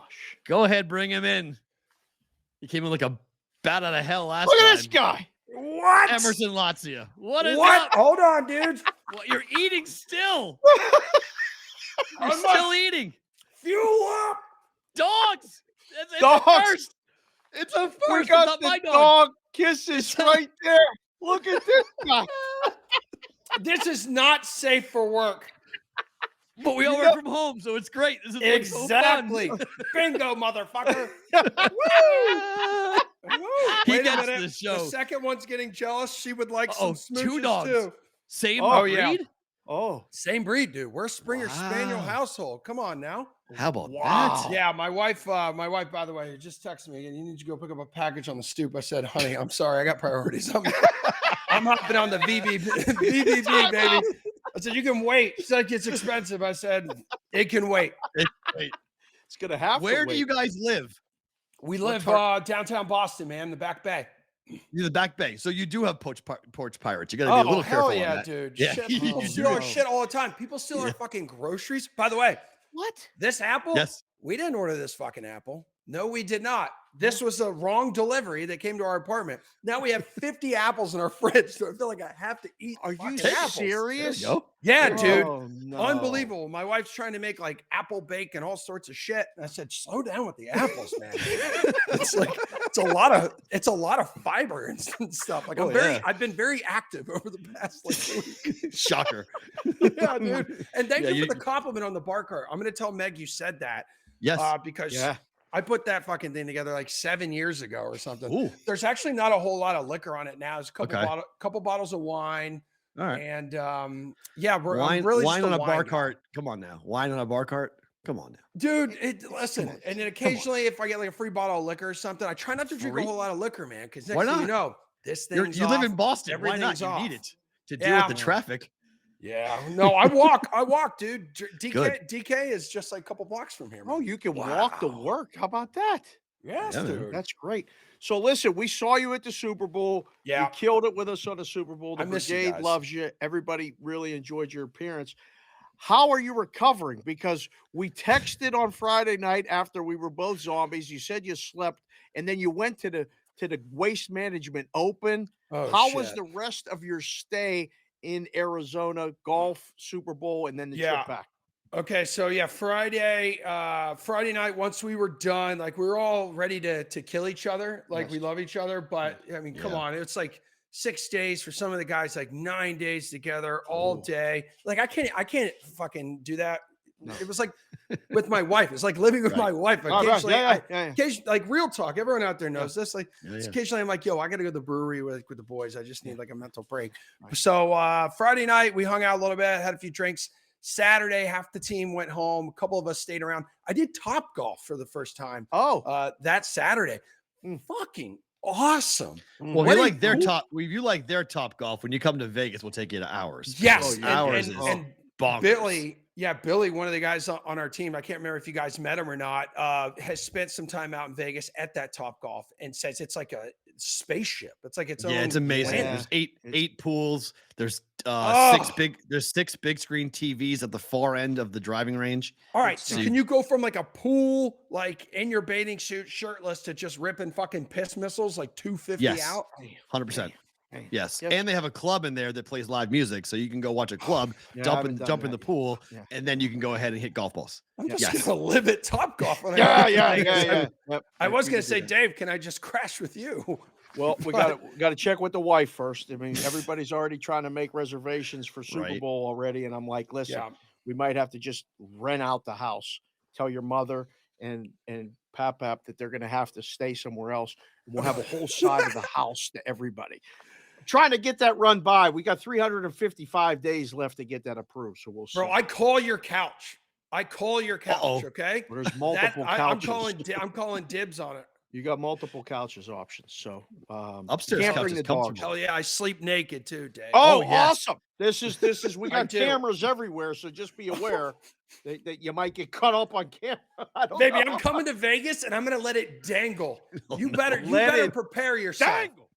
gosh. Go ahead, bring him in. He came in like a bat out of hell last Look time. at this guy. What? Emerson Lotzia. What is What? up? Hold on, dudes. What, you're eating still. You're I still must eating. fuel up. Dogs. It's Dogs. a first. It's a We first. It's got not the my dog. dog kisses right there. Look at this guy. This is not safe for work. But we all work from home, so it's great. This is like Exactly. so fun. Bingo, motherfucker. He Wait a gets minute. this show. The second one's getting jealous. She would like some smooches two dogs. too. Same Oh, breed? yeah. Oh, Same breed, dude. We're Springer Spaniel Wow. household. Come on now. How about Wow. that? Yeah, my wife, by the way, just texted me again. You need to go pick up a package on the stoop. I said, honey, I'm sorry. I got priorities. I'm hopping on the VVV, baby. I said, you can wait. She's like, it's expensive. I said, it can wait. it's going to happen. Where do you guys live? We live downtown Boston, man, the Back Bay. You're the Back Bay. So you do have porch pirates. You got to be a little careful hell yeah, on that. dude. Yeah. Shit, people You steal our do. shit all the time. People steal our fucking groceries. By the way, What? this apple, Yes. we didn't order this fucking apple. No, we did not. This was a wrong delivery that came to our apartment. Now we have 50 apples in our fridge, so I feel like I have to eat. Are you fucking There apples. serious? There you go. Yeah, dude. Oh, no. Unbelievable. My wife's trying to make like apple bake and all sorts of shit. And I said, slow down with the apples, man. It's like it's a lot of fiber and stuff. Like I've been very active over the past week. Shocker. Yeah, dude. And thank Yeah, you for the compliment on the bar cart. I'm gonna tell Meg you said that. Yes. Because Yeah. I put that fucking thing together like 7 years ago or something. Ooh. There's actually not a whole lot of liquor on it now. There's a couple Okay. couple bottles of wine. All right. And I'm Wine, really wine just on a bar guy. cart. Come on now. Wine on a bar cart. Come on now. Dude, listen, and then occasionally if I get like a free bottle of liquor or something, I try not to drink Free? a whole lot of liquor, man. Because Why next thing you not? know, this You thing's live in off, Boston. Why not? everything's You off. need it to deal Yeah. with the traffic. Yeah, no, I walk, dude. Good. DK is just like a couple blocks from here. Oh, Man. you can walk to Wow. work. How about that? Yes, Yeah, man. dude. That's great. So listen, we saw you at the Super Bowl. Yeah. You killed it with us on the Super Bowl. The I miss you brigade guys. loves you. Everybody really enjoyed your appearance. How are you recovering? Because we texted on Friday night after we were both zombies. You said you slept, and then you went to the Waste Management Open. Oh, How was shit. the rest of your stay in Arizona, golf, Super Bowl, and then the trip back? Okay, so yeah, Friday night, once we were done, like we were all ready to kill each other. Like Yes. we love each other, but I mean, come Yeah. on, it's like 6 days for some of the guys, like 9 days together all Ooh. day. Like I can't fucking do that. No. It was like with my wife. It's like living with Right. my wife. Oh, right. Occasionally, Yeah. occasionally, like real talk. Everyone out there knows this. Like Yeah, yeah. occasionally, I'm like, yo, I got to go to the brewery with the boys. I just need like a mental break. Right. So Friday night, we hung out a little bit, had a few drinks. Saturday, half the team went home. A couple of us stayed around. I did Top Golf for the first time Oh, that Saturday. Mm. Fucking awesome. Well, What if you a like their cool- top. If you like their top golf, when you come to Vegas, we'll take you to ours. Yes, yeah. Ours and, is and bonkers. Billy, one of the guys on our team, I can't remember if you guys met him or not, has spent some time out in Vegas at that Top Golf and says it's like a spaceship. It's like its own. Yeah, it's amazing. planet. There's It's- eight pools. There's Oh. six big screen TVs at the far end of the driving range. All right, so So can you go from like a pool, like in your bathing suit, shirtless, to just ripping fucking piss missiles, like 250 Yes. out? 100%. Hey, Yes. Yes. And they have a club in there that plays live music, so you can go watch a club, Yeah, I jump haven't done in that the yet. pool, Yeah. and then you can go ahead and hit golf balls. I'm just Yes. gonna live at Top Golf. When I Yeah, go to yeah, Vegas. yeah. Yep. I was You gonna can do say, that. Dave, can I just crash with you? Well, we got to check with the wife first. I mean, everybody's already trying to make reservations for Super Right. Bowl already, and I'm like, listen, Yeah. we might have to just rent out the house. Tell your mother and Pap that they're going to have to stay somewhere else, and we'll have a whole side of the house to everybody. I'm trying to get that run by. We got 355 days left to get that approved, so we'll see. Bro, I call your couch. Uh-oh. Okay. There's multiple I'm couches. I'm calling dibs on it. You got multiple couches options, so Upstairs can't couch bring is the dogs. comfortable. Hell yeah, I sleep naked too, Dave. Oh, yes. awesome! This is we I got do. cameras everywhere, so just be aware that you might get cut up on camera. I don't Baby, know. I'm coming to Vegas and I'm gonna let it dangle. Oh, You no. better Let it prepare yourself. Dangle.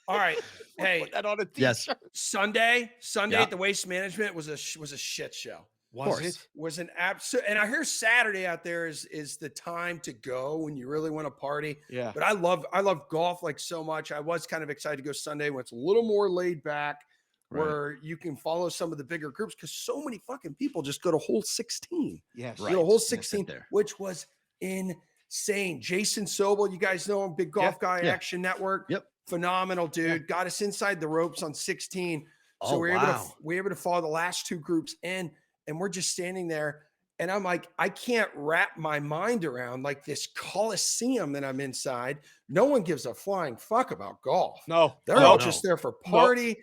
All right. Hey, Put that on a t-shirt. Yes. Sunday Yeah. at the Waste Management was a shit show. Was it? Was an absolute, and I hear Saturday out there is the time to go when you really want to party. Yeah. But I love golf like so much. I was kind of excited to go Sunday when it's a little more laid back, Right. where you can follow some of the bigger groups because so many fucking people just go to hole 16. Yes. You know, Right. hole And that's it 16, there. which was insane. Jason Sobel, you guys know him, big golf guy, yeah. Action Network. Yep. Phenomenal dude. Got us inside the ropes on 16. So Oh, we're wow. able to follow the last two groups in, and we're just standing there. And I'm like, I can't wrap my mind around like this coliseum that I'm inside. No one gives a flying fuck about golf. No. They're Oh, all no. just there for party.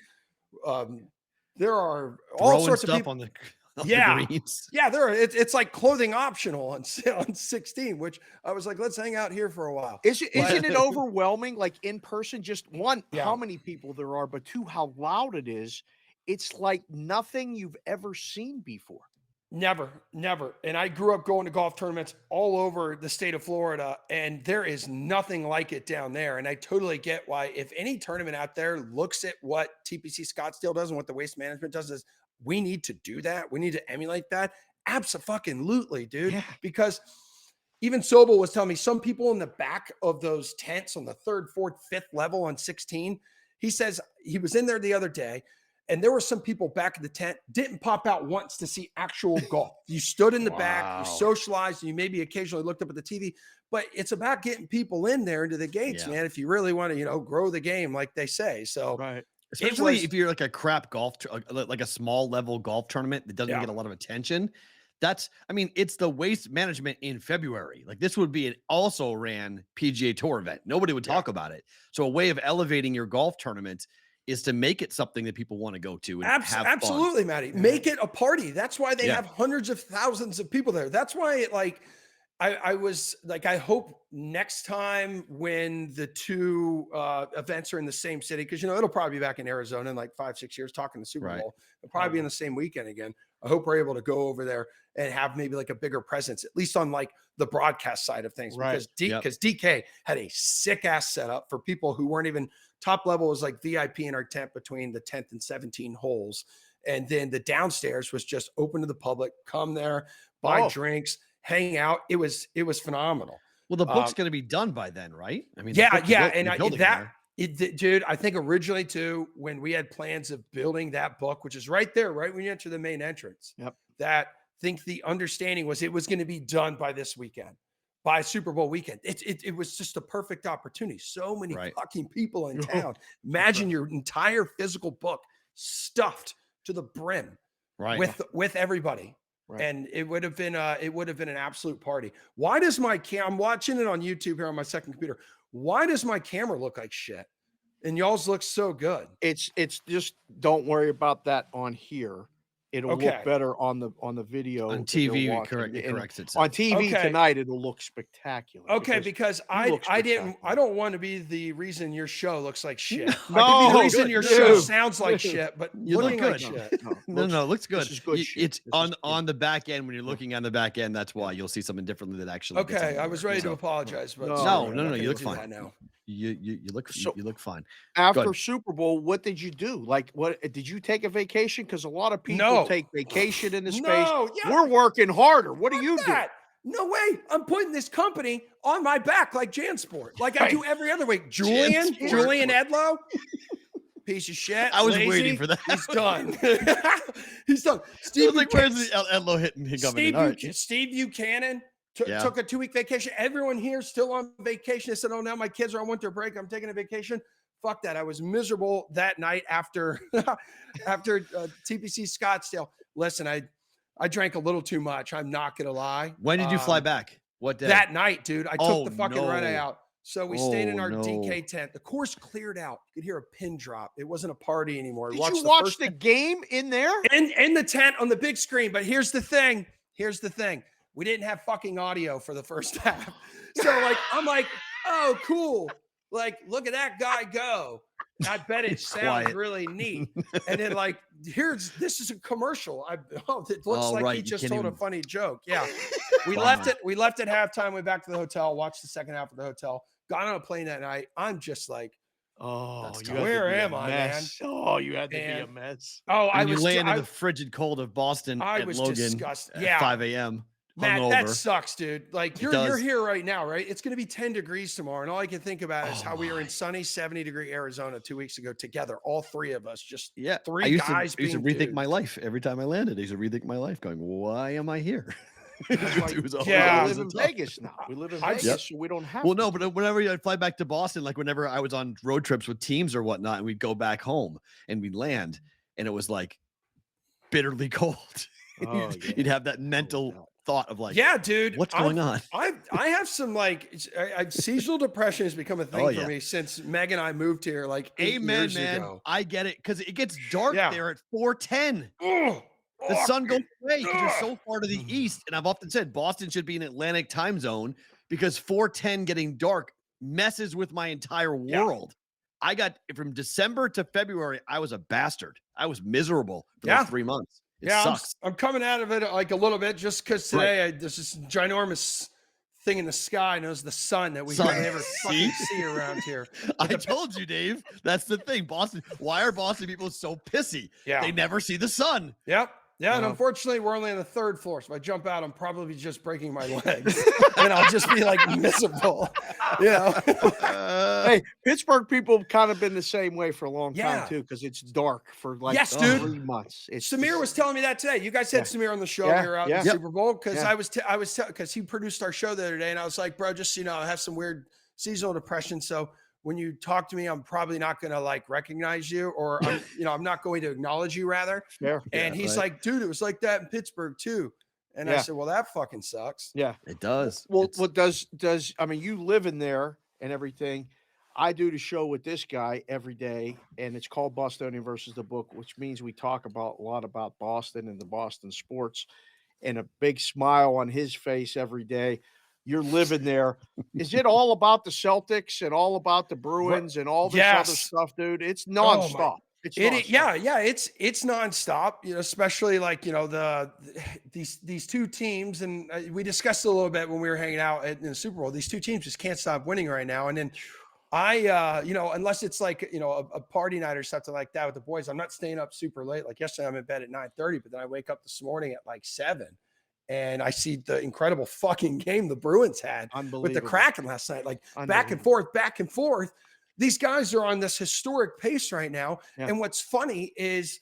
There are all Throwing sorts of stuff people. on the Yeah. greens. Yeah, it's like clothing optional on 16, which I was like, let's hang out here for a while. Isn't it overwhelming? Like in person, just one, Yeah. how many people there are, but two, how loud it is. It's like nothing you've ever seen before. Never. And I grew up going to golf tournaments all over the state of Florida, and there is nothing like it down there. And I totally get why, if any tournament out there looks at what TPC Scottsdale does and what the Waste Management does, is we need to do that. We need to emulate that. Absolutely, dude. Yeah. Because even Sobel was telling me some people in the back of those tents on the 3rd, 4th, 5th level on 16, he says he was in there the other day, and there were some people back in the tent, didn't pop out once to see actual golf. You stood in the back, you socialized, and you maybe occasionally looked up at the TV. But it's about getting people in there into the gates, man, if you really want to, grow the game, like they say. So, Right. Especially if you're like a crap golf, like a small level golf tournament that doesn't Yeah. get a lot of attention. It's the Waste Management in February. Like this would be an also ran PGA Tour event. Nobody would talk about it. So a way of elevating your golf tournament is to make it something that people want to go to and have fun. Absolutely, Matty. Make it a party. That's why they have hundreds of thousands of people there. That's why I was like, I hope next time when the two events are in the same city, because it'll probably be back in Arizona in like 5-6 years, talking the Super Bowl. It'll probably be in the same weekend again. I hope we're able to go over there and have maybe like a bigger presence, at least on like the broadcast side of things. Right. Because DK had a sick ass setup for people who weren't even top level. Was like VIP in our tent between the 10th and 17 holes. And then the downstairs was just open to the public. Come there, buy drinks, hang out. It was phenomenal. Well, the book's going to be done by then, right? I mean, dude, I think originally too, when we had plans of building that book, which is right there, right when you enter the main entrance, the understanding was it was going to be done by this weekend, by Super Bowl weekend. It was just a perfect opportunity. So many fucking people in town. Imagine your entire physical book stuffed to the brim, with everybody. Right. And it would have been an absolute party. Why does I'm watching it on YouTube here on my second computer. Why does my camera look like shit? And y'all's looks so good. It's just, don't worry about that on here. It'll look better on the video. On TV, it corrects itself. On TV tonight, it'll look spectacular. Okay, because I don't want to be the reason your show looks like shit. No, I could be the reason your show sounds like shit, but you look looking good. like shit. No, it looks good. This is good shit. It's on the back end. When you're looking on the back end, that's why you'll see something differently that actually. Okay, I was ready to apologize, but no, you look fine. Now. You look fine. After Super Bowl, what did you do? Like, what did you take a vacation? Because a lot of people take vacation in the space. No, we're working harder. What do you do? No way. I'm putting this company on my back like JanSport, like I do every other week. Julian Edlow, piece of shit. I was lazy. waiting for that. He's done. He's done. Steve, where's the Edlow hitting? Steve Buchanan. Took a 2-week vacation. Everyone here still on vacation. I said, "Oh, now my kids are on winter break. I'm taking a vacation." Fuck that. I was miserable that night after TPC Scottsdale. Listen, I drank a little too much. I'm not gonna lie. When did you fly back? What day? That night, dude. I took the fucking run out. So we stayed in our no. DK tent. The course cleared out. You could hear a pin drop. It wasn't a party anymore. Did you watch the game in there? In the tent on the big screen. But here's the thing. We didn't have fucking audio for the first half. So I'm like, oh, cool. Like, look at that guy go. I bet it sounds really neat. And then this is a commercial. It looks like he just told a funny joke. Yeah. We left at halftime, went back to the hotel, watched the second half of the hotel, got on a plane that night. I'm just like, Oh, That's you tough. had to Where be a am I, man? mess. Oh, you had to be a And mess. oh, I And you was land in I, the frigid cold of Boston I at was Logan disgusted. at Yeah, 5 a.m. Matt, that hungover. sucks, dude. Like It you're does. here right now, right? It's going to be 10 degrees tomorrow, and all I can think about is Oh how we were in my. sunny 70-degree Arizona 2 weeks ago together, all three of us, just Yeah. I three used guys to being rethink my dudes. life every time I landed. I used to rethink my life, going, "Why am I here?" That's why It was we Yeah. all always live in tough. Vegas now. We live in I've- Vegas, so we don't have Well, to no, do but whenever I'd fly back to Boston, like whenever I was on road trips with teams or whatnot, and we'd go back home and we'd land, and it was like bitterly cold. Oh, You'd yeah. have that mental doubt. thought of like, yeah, dude. what's going on? I have some like seasonal depression has become a thing Oh, for yeah. me since Meg and I moved here like 8 Amen, years man. ago. I get it because it gets dark Yeah. there at 4:10. Oh, The sun goes fucking- away because you're ugh. so far to the east. And I've often said Boston should be an Atlantic time zone because 4:10 getting dark messes with my entire Yeah. world. I got from December to February, I was a bastard. I was miserable for Yeah. those 3 months. It Yeah, sucks. I'm coming out of it like a little bit just because Right. today there's this ginormous thing in the sky known as the sun that we Sun. hardly ever fucking See? see around here. I told you, Dave. That's the thing. Boston. Why are Boston people so pissy? Yeah. They never see the sun. Yep. Yeah, and Wow. unfortunately, we're only on the 3rd floor. So if I jump out, I'm probably just breaking my legs, and I'll just be like miserable. You know? Hey, Pittsburgh people have kind of been the same way for a long Yeah. time too, because it's dark for like Yes, dude. 3 months. It's Samir was telling me that today. You guys had Samir on the show. Yeah, We were out yeah. in the Super Bowl because Yeah. I was because he produced our show the other day, and I was like, bro, just so you know, I have some weird seasonal depression. So when you talk to me, I'm probably not going to like recognize you, or I'm not going to acknowledge you rather. fair. And Yeah, he's right. like, dude, it was like that in Pittsburgh too. And I Yeah. said, well, that fucking sucks. Yeah. It does. Well, It's- what does I mean, you live in there and everything. I do the show with this guy every day, and it's called Bostonian versus the Book, which means we talk about a lot about Boston and the Boston sports, and a big smile on his face every day. You're living there. Is it all about the Celtics and all about the Bruins and all this other Yes. stuff, dude? It's Oh, my- nonstop. It's nonstop. Yeah, it's nonstop. You know, especially like these two teams, and we discussed it a little bit when we were hanging out in the Super Bowl. These two teams just can't stop winning right now. And then unless it's like a party night or something like that with the boys, I'm not staying up super late. Like yesterday, I'm in bed at 9:30, but then I wake up this morning at like 7, and I see the incredible fucking game the Bruins had with the Unbelievable. Kraken last night. Like back and Unbelievable. forth, back and forth. These guys are on this historic pace right now. Yeah. And what's funny is,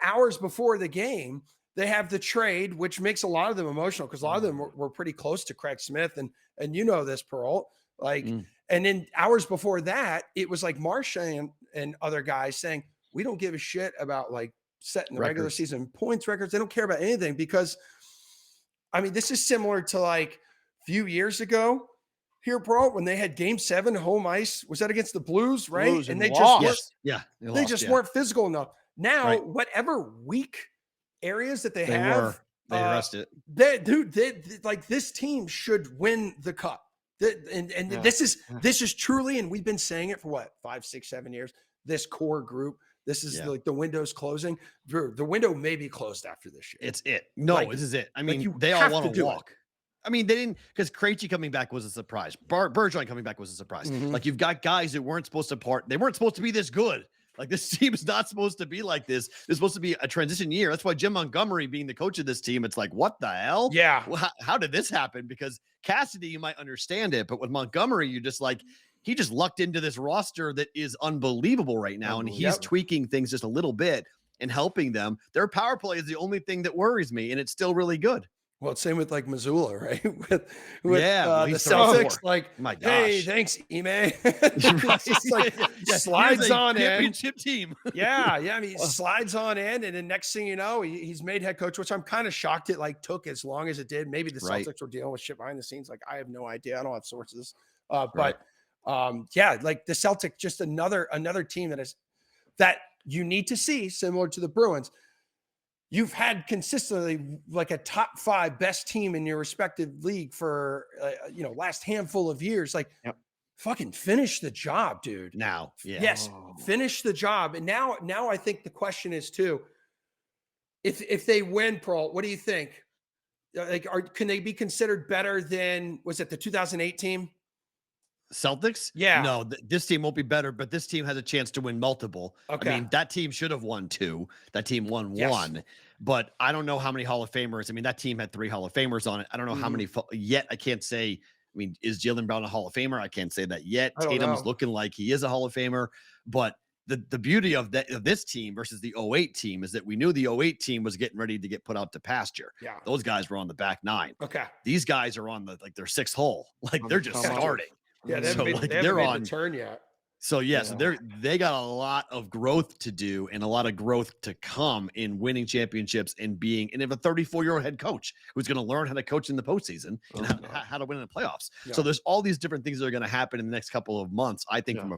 hours before the game, they have the trade, which makes a lot of them emotional because a lot of them were pretty close to Craig Smith. And you know this, Perrault. Like, and then hours before that, it was like Marchand and other guys saying, we don't give a shit about like setting the regular Records. season points records. They don't care about anything because, I mean, this is similar to like a few years ago here, bro, when they had Game 7 home ice. Was that against the Blues, right? Blues and they lost. just Yes. Yeah. they just weren't physical enough. Now, Right. whatever weak areas that they They have, were. They rushed it. they like this team should win the cup. And Yeah. this is truly, and we've been saying it for what, 5, 6, 7 years. This core group, this is Yeah. like the window's closing. Drew, the window may be closed after this year. It's it. No, Like- this is it. I like mean, you they all have to want to do it. walk. I mean, they didn't because Krejci coming back was a surprise. Bergeron coming back was a surprise. Mhm. Like you've got guys that weren't supposed to part. They weren't supposed to be this good. Like this team is not supposed to be like this. It's supposed to be a transition year. That's why Jim Montgomery being the coach of this team, it's like, what the hell? Yeah. Well, how did this happen? Because Cassidy, you might understand it, but with Montgomery, you just like he just lucked into this roster that is unbelievable right now, and he's Yep. tweaking things just a little bit and helping them. Their power play is the only thing that worries me, and it's still really good. Well, same with like Missoula, right? with Yeah, well, the he's throwing Celtics, four. like, My hey, gosh. thanks, Ime. Right. It's just like Yeah, slides here's a on in. championship team. Yeah. I mean, slides on in, and then next thing you know, he's made head coach, which I'm kind of shocked it like took as long as it did. Maybe the Right. Celtics were dealing with shit behind the scenes. Like, I have no idea. I don't have sources. Right. But yeah, like the Celtics, just another team that you need to see, similar to the Bruins. You've had consistently like a top 5 best team in your respective league for last handful of years. Like, Yep. fucking finish the job, dude. Now, yeah. Yes, Oh. finish the job. And now I think the question is too, if they win, Perrault, what do you think? Like, can they be considered better than, was it the 2008 team? Celtics? Yeah. No, this team won't be better, but this team has a chance to win multiple. Okay. I mean, that team should have won 2. That team won Yes. 1. But I don't know how many Hall of Famers. I mean, that team had 3 Hall of Famers on it. I don't know how many yet. I can't say. I mean, is Jaylen Brown a Hall of Famer? I can't say that yet. I don't Tatum's know. looking like he is a Hall of Famer. But the beauty of this team versus the 08 team is that we knew the 08 team was getting ready to get put out to pasture. Yeah. Those guys were on the back 9. Okay. These guys are on their 6th hole. Like On they're the just come up. starting. Yeah, they So, haven't, like, they haven't they're made on- the turn yet. So yes, Yeah. they got a lot of growth to do and a lot of growth to come in winning championships and they have a 34-year-old head coach who's going to learn how to coach in the postseason and how to win in the playoffs. Yeah. So there's all these different things that are going to happen in the next couple of months. I think Yeah. from a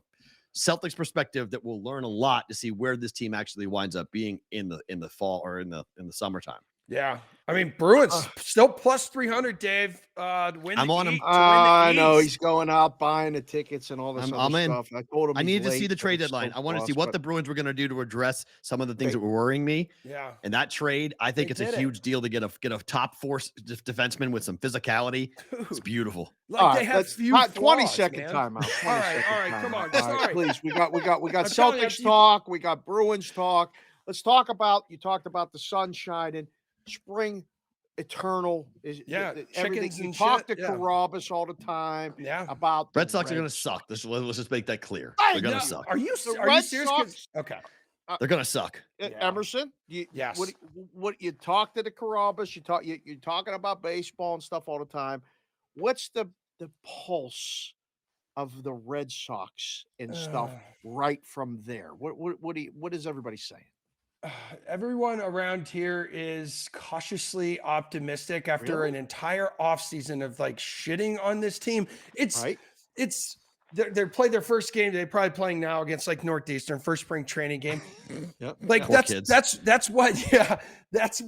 Celtics perspective that we'll learn a lot to see where this team actually winds up being in the fall or in the summertime. Yeah. I mean, Bruins still plus 300, Dave. I'm on him. I know he's going out buying the tickets and all this I'm other in. stuff. I told him I he's needed to see late, the but trade he's deadline. still I wanted to see plus, what but the Bruins were going to do to address some of the things They- that were worrying me. Yeah. And that trade, I think They it's a did it. huge deal to get a top 4 defenseman with some physicality. It's Dude, beautiful. like All they right, have let's- few 20-second man. timeout. 20 All right, second all right, come timeout. on, All right, sorry. please. We got I'm telling you, Celtics talk. We got Bruins talk. Let's talk about. You talked about the sun shining, spring, eternal. Is Yeah, everything. chickens You and talk shit, to yeah. Carabas all the time Yeah. about the Red Sox are going to Sox. suck. Let's just make that clear. Hey, They're going No, to suck. Are you The are you Red serious? 'Cause- Sox- Okay. They're going to suck. Yeah. Emerson, Yes. what you talk to the Carabas? You're talking about baseball and stuff all the time. What's the pulse of the Red Sox and stuff right from there? What is everybody saying? Everyone around here is cautiously optimistic after Really? an entire offseason of like shitting on this team. Right? They're played their first game. They're probably playing now against like Northeastern, first spring training game. Yep. Like Poor that's kids. that's what that's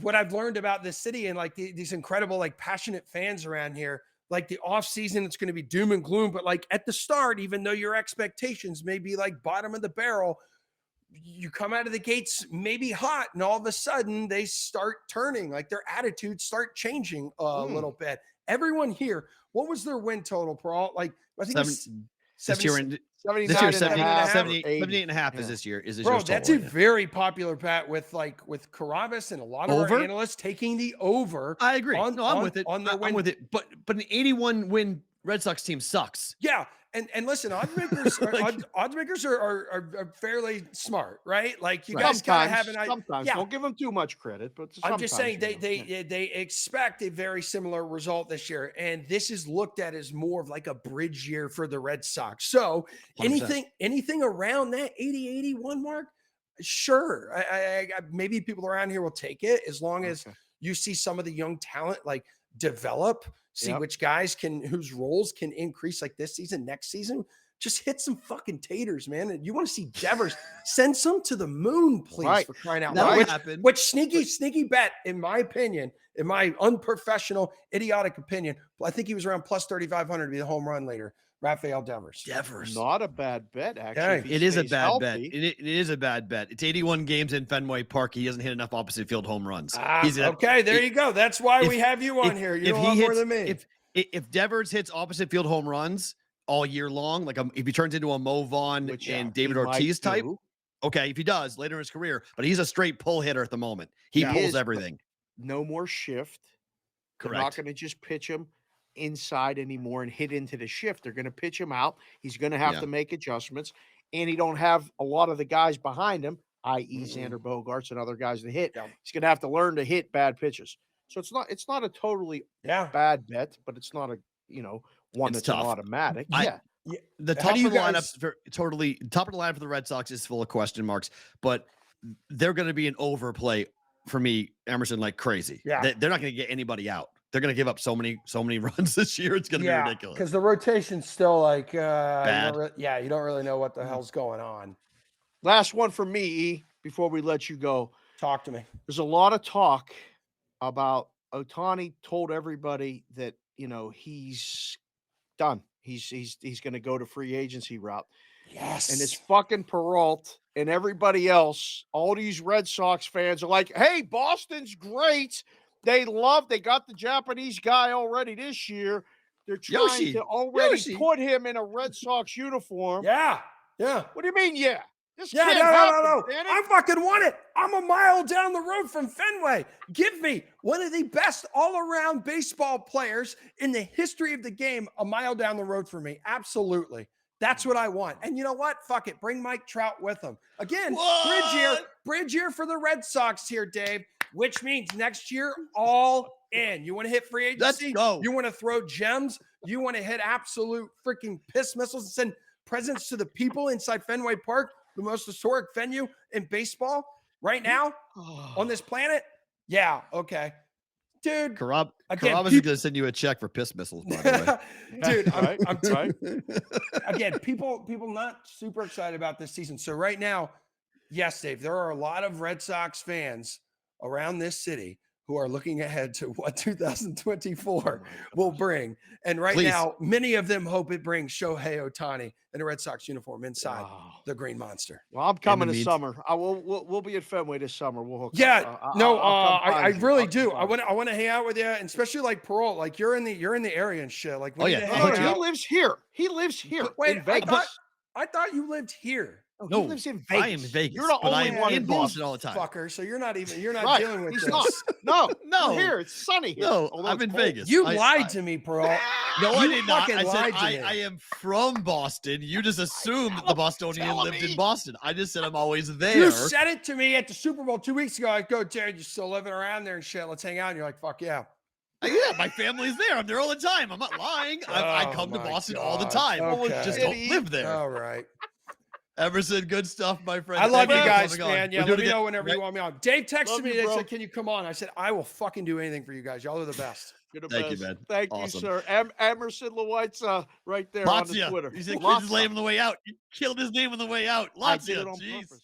what I've learned about this city and like these incredible like passionate fans around here. Like the off season, it's going to be doom and gloom, but like at the start, even though your expectations may be like bottom of the barrel, you come out of the gates maybe hot, and all of a sudden they start turning. Like their attitudes start changing a little bit. Everyone here, what was their win total, Perrault? Like I think it's This year, this 79 year, and a 78, half, 78, 80. 78 and a half is Yeah. this year. Is this Bro, year's that's a total, yeah. very popular bet with Carabas and a lot of Over? our analysts taking the over. I agree. on- I'm on- with it. on their I'm win. with it. But an 81 win Red Sox team sucks. Yeah, and listen, oddsmakers oddsmakers are fairly smart, right? Like you guys gotta have an idea. Sometimes Yeah. don't give them too much credit, but I'm just saying sometimes, they expect a very similar result this year, and this is looked at as more of like a bridge year for the Red Sox. So 100%. anything around that 80-81 mark, sure. I maybe people around here will take it as long as Okay. you see some of the young talent like develop, see Yep. which guys whose roles can increase like this season, next season. Just hit some fucking taters, man. And you want to see Devers, send some to the moon, please, Right. for crying out That loud. would happen. Which sneaky bet, in my opinion, in my unprofessional, idiotic opinion, I think he was around plus 3,500 to be the home run leader, Rafael Devers. Devers. Not a bad bet, actually. Yeah, if he It is a stays bad bet. healthy. It is a bad bet. It's 81 games in Fenway Park. He hasn't hit enough opposite field home runs. Okay, there you go. That's why we have you on here. You know a lot more than me. If Devers hits opposite field home runs all year long, like if he turns into a Mo Vaughn Which, and he David might Ortiz type, do. okay, if he does later in his career, but he's a straight pull hitter at the moment. He Yeah. He pulls is, but everything. No more shift. They're not Correct. going to just pitch him inside anymore and hit into the shift. They're going to pitch him out. He's going to have Yeah. to make adjustments, and he don't have a lot of the guys behind him, i.e., Xander Bogaerts and other guys to hit. Yeah. He's going to have to learn to hit bad pitches. So it's not a totally Yeah. bad bet, but it's not a one It's that's an tough. automatic. I- Yeah, The How top do of you the lineup, guys- top of the lineup for the Red Sox is full of question marks, but they're going to be an overplay for me, Emerson, like crazy. Yeah. They're not going to get anybody out. They're going to give up so many runs this year. It's going to be ridiculous. because the rotation's still like Bad. you don't really know what the hell's going on. last one for me, E, before we let you go. Talk to me. There's a lot of talk about Ohtani told everybody that he's done. He's going to go to free agency route. Yes. And it's fucking Perrault and everybody else. All these Red Sox fans are like, "Hey, Boston's great. They got the Japanese guy already this year. They're trying Yoshi, to already Yoshi. put him in a Red Sox uniform. Yeah. Yeah. What do you mean, yeah? This Yeah, can't no, happen, no. Danny. I fucking want it. I'm a mile down the road from Fenway. Give me one of the best all-around baseball players in the history of the game a mile down the road from me. Absolutely. That's what I want. And you know what? Fuck it. Bring Mike Trout with him. Again, bridge year for the Red Sox here, Dave, which means next year, all in. You want to hit free agency? Let's go. You want to throw gems? You want to hit absolute freaking piss missiles and send presents to the people inside Fenway Park, the most historic venue in baseball right now on this planet? Yeah, okay. Dude, Carrabba's again, is going to send you a check for piss missiles, by the way. dude, Right, I'm right. again, people not super excited about this season. So right now, yes, Dave, there are a lot of Red Sox fans around this city who are looking ahead to what 2024 will bring. And right Please. now, many of them hope it brings Shohei Ohtani in a Red Sox uniform inside Wow. the Green Monster. Well, I'm coming the this means- summer. We'll be at Fenway this summer. We'll hook Yeah, up. no, I'll come I find you. really I'll do. come find you. I want to hang out with you, and especially like Perrault. Like you're in the area and shit. Like we Oh, need yeah. to Oh, hang No, yeah. out. he lives here. He lives here. But wait, in Vegas. I thought you lived here. No, No, he lives in Vegas. I am in Vegas, You're the but I only am one in who Boston all the time. Fucker. So you're not Right, dealing with he's this. not. No, No. we're here. It's sunny here. No, although I'm it's in cold. Vegas. You I- lied to me, Perrault. No, I You did not. fucking I said lied to me. I am from Boston. You just assumed the Bostonian telling lived me. in Boston. I just said I'm always there. You said it to me at the Super Bowl 2 weeks ago. I go, Jared, you're still living around there and shit. Let's hang out. And you're like, fuck yeah. Yeah, my family's there. I'm there all the time. I'm not lying. I Oh come to my Boston all the God. time. Okay. Just don't live there. All right. Emerson, good stuff, my friend. I love Thank you for guys, coming on. man. Yeah, We'll do let it me again. know whenever you want me on. Dave texted Love me you, and bro. said, can you come on? I said, I will fucking do anything for you guys. Y'all are the best. You're the Thank you, best. man. Thank Awesome. you, sir. Emerson Lotzia right there on the Lotzia. Twitter. You said Lotzia. his name on the way out. You killed his name on the way out. I did Lotzia. it on Jeez. purpose.